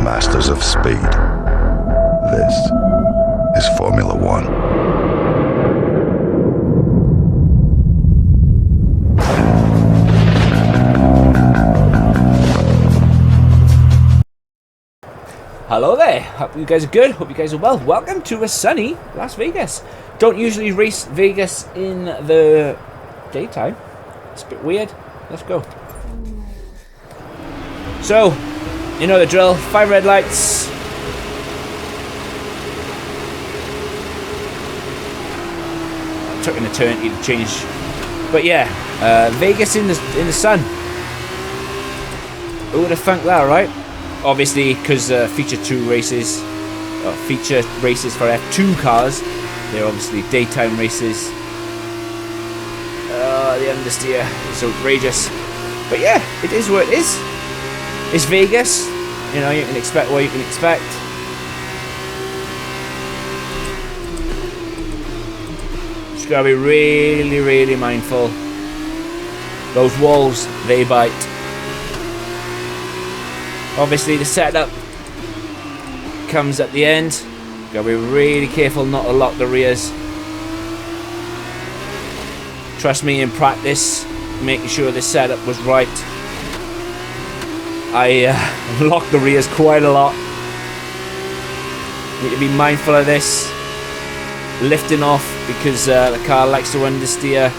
masters of speed. This is Formula One. Hello there, hope you guys are good, hope you guys are well. Welcome to a sunny Las Vegas. Don't usually race Vegas in the daytime. It's a bit weird. Let's go. So, you know the drill. 5 red lights. I took an eternity to change. But yeah, Vegas in the sun. Who would have thunk that, right? Obviously, because feature races for F2 cars, they're obviously daytime races. The understeer is outrageous, but yeah, it is what it is. It's Vegas, you know. You can expect what you can expect. Just gotta be really, really mindful. Those walls, they bite. Obviously the setup comes at the end. Gotta be really careful not to lock the rears. Trust me, in practice, making sure the setup was right, I locked the rears quite a lot. Need to be mindful of this. Lifting off because the car likes to understeer.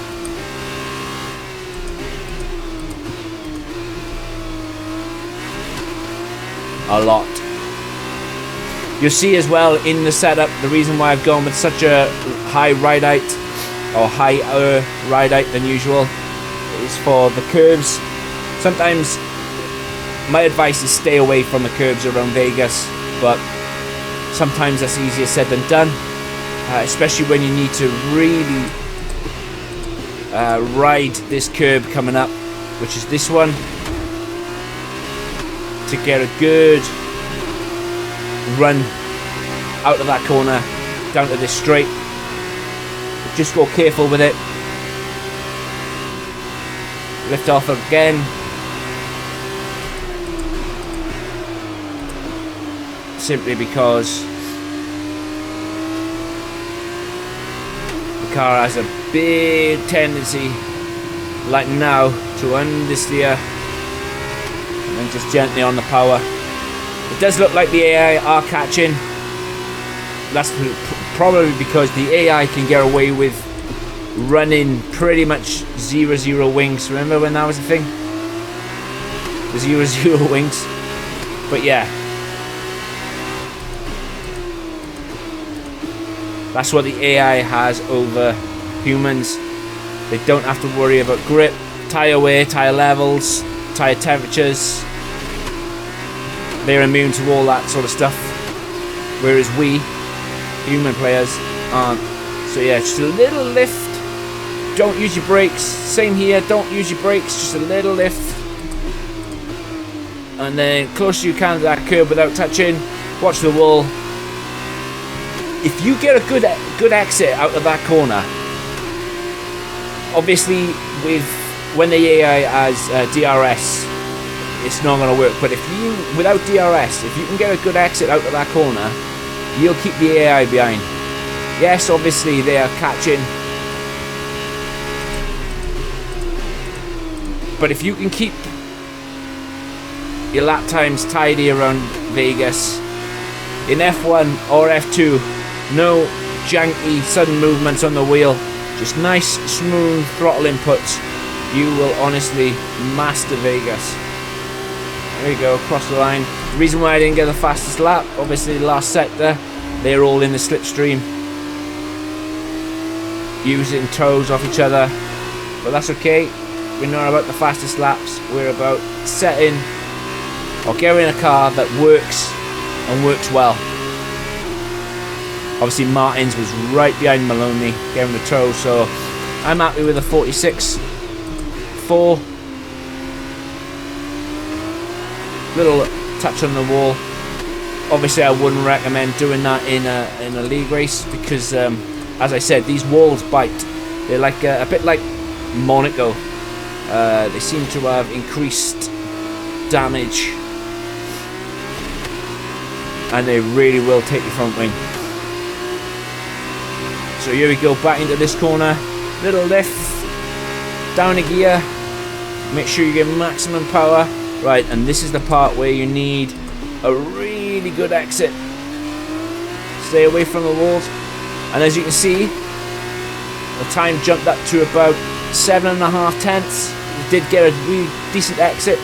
A lot. You'll see as well in the setup the reason why I've gone with such a high ride height, or higher ride height than usual, is for the curves. Sometimes my advice is stay away from the curves around Vegas, but sometimes that's easier said than done, especially when you need to really ride this curb coming up, which is this one, to get a good run out of that corner down to this straight. Just go careful with it. Lift off again. Simply because the car has a big tendency, like now, to understeer. And just gently on the power. It does look like the AI are catching. That's probably because the AI can get away with running pretty much 0-0 wings. Remember when that was a thing? The 0-0 wings. But yeah, that's what the AI has over humans. They don't have to worry about grip, tyre wear, tyre levels, tyre temperatures. They're immune to all that sort of stuff, whereas we human players aren't. So yeah, just a little lift. Don't use your brakes. Same here, don't use your brakes, just a little lift, and then close you can to that curb without touching. Watch the wall. If you get a good exit out of that corner, obviously when the AI has DRS, it's not going to work. But if you, without DRS, if you can get a good exit out of that corner, you'll keep the AI behind. Yes, obviously they are catching, but if you can keep your lap times tidy around Vegas, in F1 or F2, no janky sudden movements on the wheel, just nice smooth throttle inputs, you will honestly master Vegas. There you go, across the line. The reason why I didn't get the fastest lap, obviously the last sector, they're all in the slipstream, using toes off each other, but that's okay. We're not about the fastest laps, we're about setting or getting a car that works and works well. Obviously Martins was right behind Maloney, gave him the toe, so I'm happy with a 46.4. Little touch on the wall. Obviously I wouldn't recommend doing that in a league race because as I said, these walls bite. They're like a bit like Monaco. They seem to have increased damage. and they really will take your front wing. So here we go, back into this corner, little lift, down a gear, make sure you get maximum power. Right, and this is the part where you need a really good exit. Stay away from the walls, and as you can see, the time jumped up to about 7.5 tenths. We did get a really decent exit.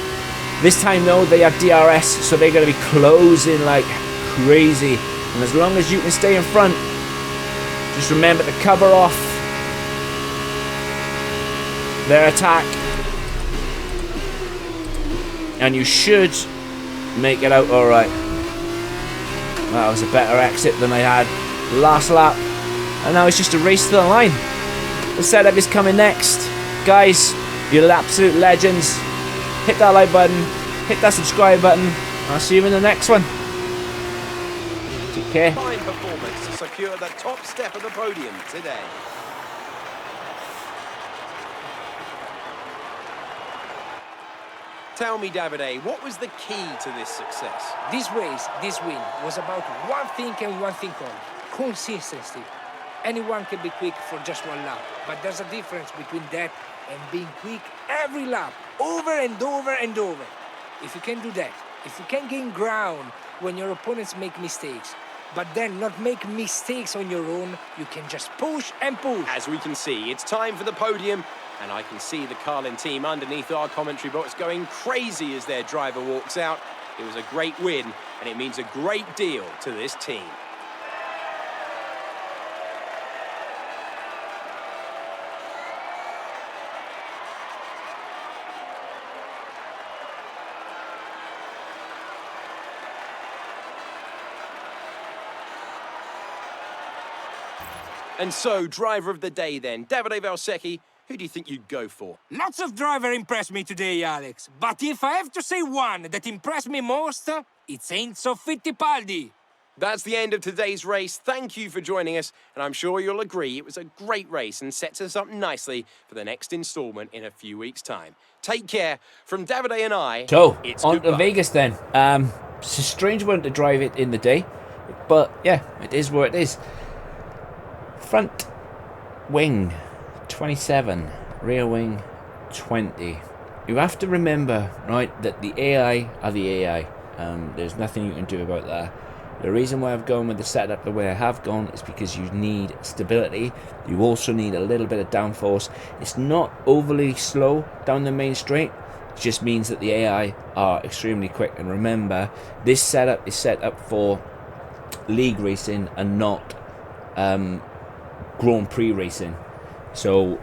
This time though, they have DRS, so they're going to be closing like crazy, and as long as you can stay in front, just remember to cover off their attack, and you should make it out alright. That was a better exit than I had last lap, and now it's just a race to the line. The setup is coming next. Guys, you're absolute legends. Hit that like button, hit that subscribe button, I'll see you in the next one. Take care. Fine performance to secure the top step of the podium today. Tell me, Davide, what was the key to this success? This race, this win, was about one thing and one thing only: consistency. Anyone can be quick for just one lap, but there's a difference between that and being quick every lap, over and over and over. If you can do that, if you can gain ground when your opponents make mistakes, but then not make mistakes on your own, you can just push and push. As we can see, it's time for the podium, and I can see the Carlin team underneath our commentary box going crazy as their driver walks out. It was a great win, and it means a great deal to this team. And so, driver of the day then, Davide Valsecchi, who do you think you'd go for? Lots of drivers impressed me today, Alex. But if I have to say one that impressed me most, it's Enzo Fittipaldi. That's the end of today's race. Thank you for joining us, and I'm sure you'll agree it was a great race and sets us up nicely for the next instalment in a few weeks' time. Take care. From Davide and I, So, it's on to goodbye. Vegas then. It's a strange one to drive it in the day, but yeah, it is what it is. Front wing 27, rear wing 20. You have to remember, right, that the AI are the AI. There's nothing you can do about that. The reason why I've gone with the setup the way I have gone is because you need stability. You also need a little bit of downforce. It's not overly slow down the main straight. It just means that the AI are extremely quick. And remember, this setup is set up for league racing and not Grand Prix racing. So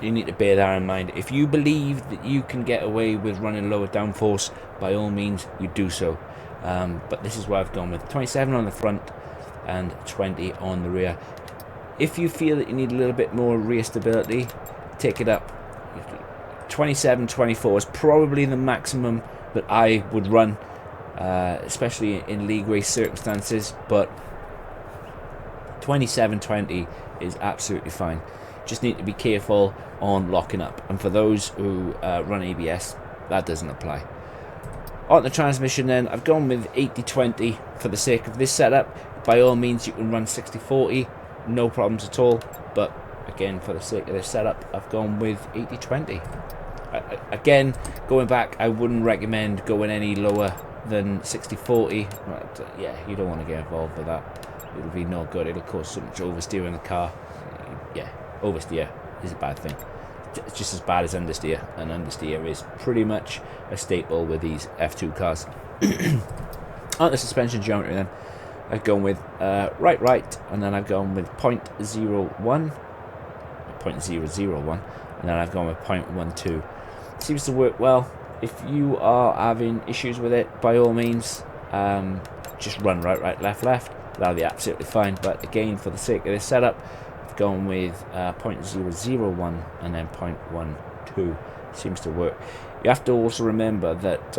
you need to bear that in mind. If you believe that you can get away with running lower downforce, by all means you do so. But this is what I've gone with: 27 on the front and 20 on the rear. If you feel that you need a little bit more rear stability, take it up. 27, 24 is probably the maximum that I would run, especially in league race circumstances, but 27, 20 is absolutely fine. Just need to be careful on locking up, and for those who run ABS, that doesn't apply. On the transmission then, I've gone with 80-20 for the sake of this setup. By all means you can run 60-40, no problems at all, but again, for the sake of this setup, I've gone with 80-20. Again, going back, I wouldn't recommend going any lower than 60-40. Yeah, you don't want to get involved with that. It'll be no good. It'll cause so much oversteer in the car. Yeah, oversteer is a bad thing. It's just as bad as understeer, and understeer is pretty much a staple with these F2 cars. On the suspension geometry then, I've gone with right, and then I've gone with 0.01, and then I've gone with 0.12. Seems to work well. If you are having issues with it, by all means, just run right, left. That'll be absolutely fine. But again, for the sake of this setup, I've gone with 0.001 and then 0.12. Seems to work. You have to also remember that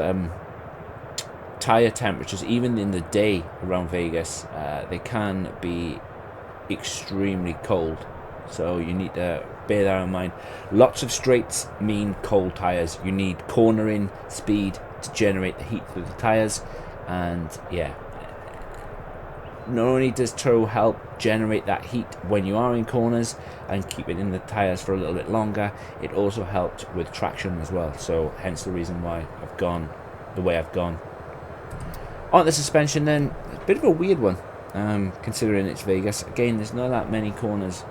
tire temperatures, even in the day around Vegas, they can be extremely cold. So you need to bear that in mind. Lots of straights mean cold tires. You need cornering speed to generate the heat through the tires, and yeah, not only does tow help generate that heat when you are in corners and keep it in the tyres for a little bit longer, it also helps with traction as well. So hence the reason why I've gone the way I've gone. On the suspension then, a bit of a weird one, considering it's Vegas. Again, there's not that many corners.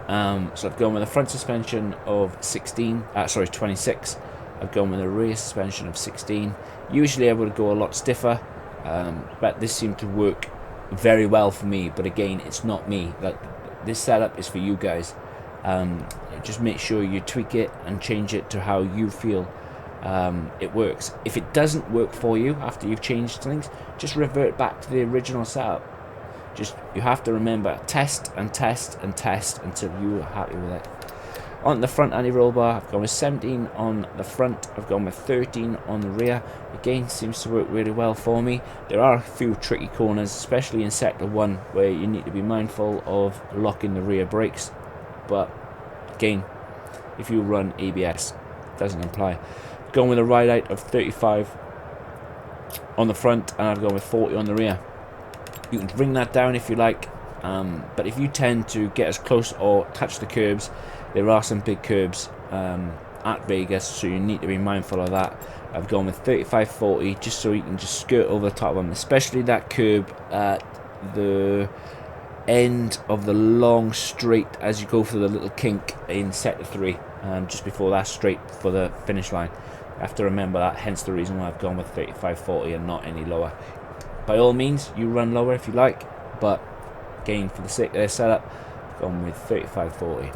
So I've gone with a front suspension of 26. I've gone with a rear suspension of 16. Usually I would go a lot stiffer, but this seemed to work very well for me. But again, it's not me. Like, this setup is for you guys. Just make sure you tweak it and change it to how you feel it works. If it doesn't work for you after you've changed things, just revert back to the original setup. You have to remember, test and test and test until you are happy with it. On the front anti-roll bar, I've gone with 17 on the front, I've gone with 13 on the rear. Again, seems to work really well for me. There are a few tricky corners, especially in sector 1, where you need to be mindful of locking the rear brakes. But again, if you run ABS, it doesn't apply. I've gone with a ride height of 35 on the front, and I've gone with 40 on the rear. You can bring that down if you like, but if you tend to get as close or touch the curbs, there are some big curbs at Vegas, so you need to be mindful of that. I've gone with 35-40 just so you can just skirt over the top of them, especially that curb at the end of the long straight as you go for the little kink in sector 3, just before that straight for the finish line. You have to remember that, hence the reason why I've gone with 35-40 and not any lower. By all means, you run lower if you like, but again, for the sake of this setup, I've gone with 35-40.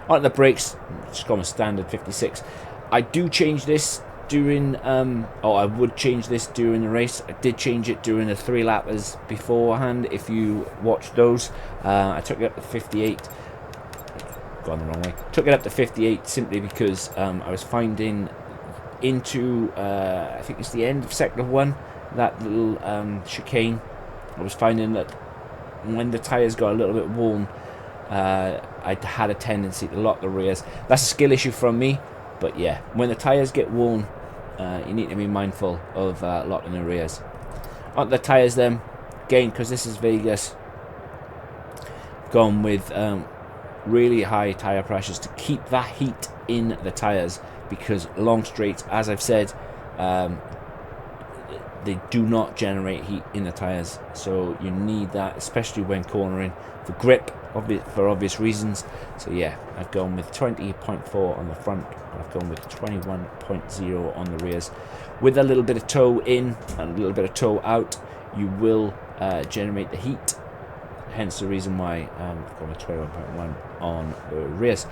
On the brakes, just gone with standard 56. I do change this during, I would change this during the race. I did change it during the 3-lappers beforehand. If you watch those, I took it up to 58. Gone the wrong way. Took it up to 58 simply because I was finding into, I think it's the end of sector 1, that little chicane, I was finding that when the tyres got a little bit worn, I had a tendency to lock the rears. That's a skill issue from me, but yeah, when the tyres get worn, you need to be mindful of locking the rears. On the tyres then, again, because this is Vegas, gone with really high tyre pressures to keep that heat in the tyres, because long straights, as I've said, they do not generate heat in the tyres, so you need that, especially when cornering, for grip, for obvious reasons. So yeah, I've gone with 20.4 on the front, I've gone with 21.0 on the rears. With a little bit of toe in and a little bit of toe out, you will generate the heat, hence the reason why I've gone with 21.1 on the rears.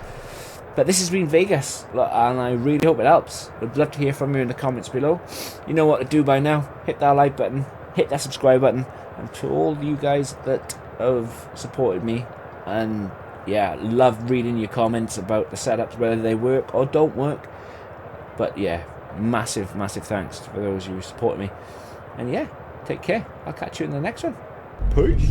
But this has been Vegas, and I really hope it helps. I'd love to hear from you in the comments below. You know what to do by now. Hit that like button, hit that subscribe button, and to all you guys that have supported me, and yeah, love reading your comments about the setups, whether they work or don't work. But yeah, massive thanks for those who support me. And yeah, take care. I'll catch you in the next one. Peace.